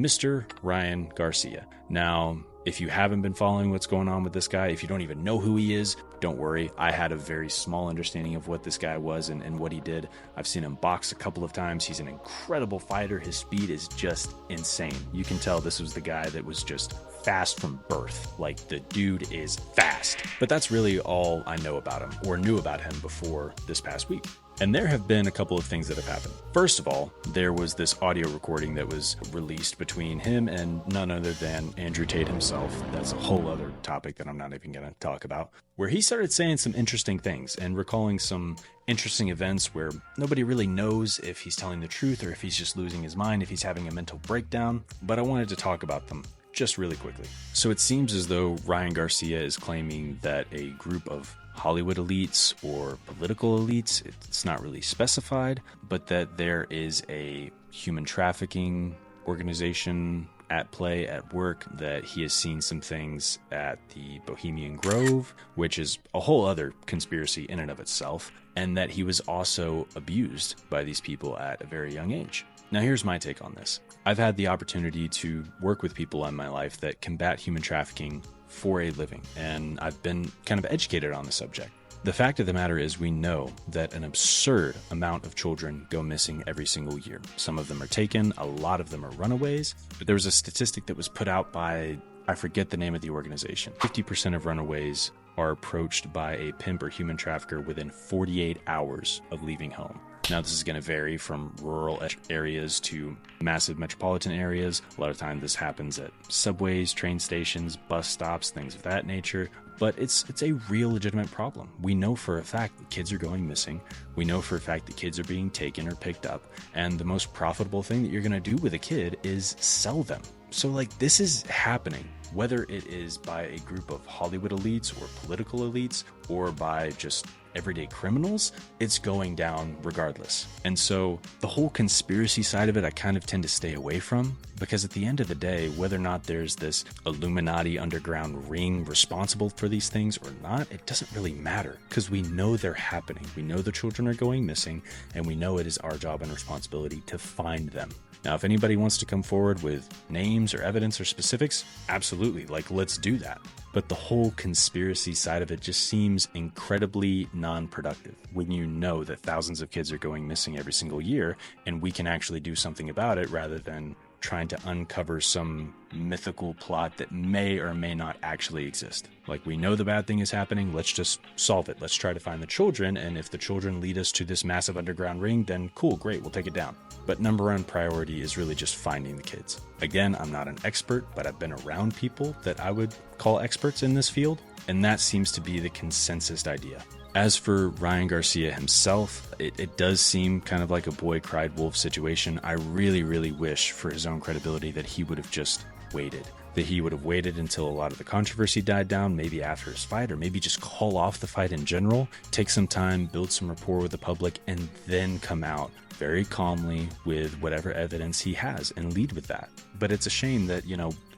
Mr. Ryan Garcia. Now, if you haven't been following what's going on with this guy, if you don't even know who he is, don't worry. I had a very small understanding of what this guy was and what he did. I've seen him box a couple of times. He's an incredible fighter. His speed is just insane. You can tell this was the guy that was just fast from birth. Like, the dude is fast. But that's really all I know about him, or knew about him before this past week. And there have been a couple of things that have happened. First of all, there was this audio recording that was released between him and none other than Andrew Tate himself. That's a whole other topic that I'm not even going to talk about, where he started saying some interesting things and recalling some interesting events where nobody really knows if he's telling the truth or if he's just losing his mind, if he's having a mental breakdown. But I wanted to talk about them just really quickly. So it seems as though Ryan Garcia is claiming that a group of Hollywood elites or political elites, it's not really specified, but that there is a human trafficking organization at play at work, that he has seen some things at the Bohemian Grove, which is a whole other conspiracy in and of itself, and that he was also abused by these people at a very young age. Now, here's my take on this. I've had the opportunity to work with people in my life that combat human trafficking for a living, and I've been kind of educated on the subject. The fact of the matter is, we know that an absurd amount of children go missing every single year. Some of them are taken, a lot of them are runaways, but there was a statistic that was put out by, I forget the name of the organization. 50% of runaways are approached by a pimp or human trafficker within 48 hours of leaving home. Now, this is going to vary from rural areas to massive metropolitan areas. A lot of times this happens at subways, train stations, bus stops, things of that nature. But it's a real legitimate problem. We know for a fact that kids are going missing. We know for a fact that kids are being taken or picked up. And the most profitable thing that you're going to do with a kid is sell them. So, like, this is happening, whether it is by a group of Hollywood elites or political elites or by just everyday criminals, it's going down regardless. And so the whole conspiracy side of it, I kind of tend to stay away from, because at the end of the day, whether or not there's this Illuminati underground ring responsible for these things or not, it doesn't really matter, because we know they're happening. We know the children are going missing, and we know it is our job and responsibility to find them. Now, if anybody wants to come forward with names or evidence or specifics, absolutely, like, let's do that. But the whole conspiracy side of it just seems incredibly non-productive when you know that thousands of kids are going missing every single year, and we can actually do something about it rather than trying to uncover some mythical plot that may or may not actually exist. Like, we know the bad thing is happening, let's just solve it. Let's try to find the children, and if the children lead us to this massive underground ring, then cool, great, we'll take it down. But number one priority is really just finding the kids. Again, I'm not an expert, but I've been around people that I would call experts in this field, and that seems to be the consensus idea. As for Ryan Garcia himself, it does seem kind of like a boy cried wolf situation. I really, really wish for his own credibility that he would have just waited. That he would have waited until a lot of the controversy died down, maybe after his fight, or maybe just call off the fight in general, take some time, build some rapport with the public, and then come out very calmly with whatever evidence he has and lead with that. But it's a shame that,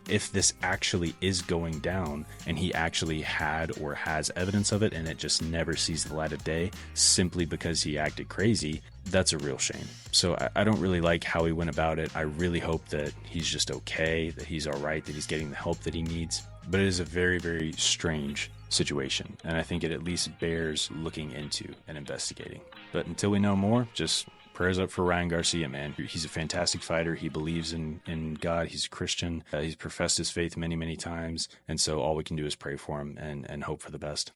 if this actually is going down and he actually had or has evidence of it and it just never sees the light of day simply because he acted crazy, that's a real shame. So I don't really like how he went about it. I really hope that he's just okay, that he's all right, that he's getting the help that he needs. But it is a very, very strange situation, and I think it at least bears looking into and investigating. But until we know more, just prayers up for Ryan Garcia, man. He's a fantastic fighter. He believes in God. He's a Christian. He's professed his faith many, many times. And so all we can do is pray for him and hope for the best.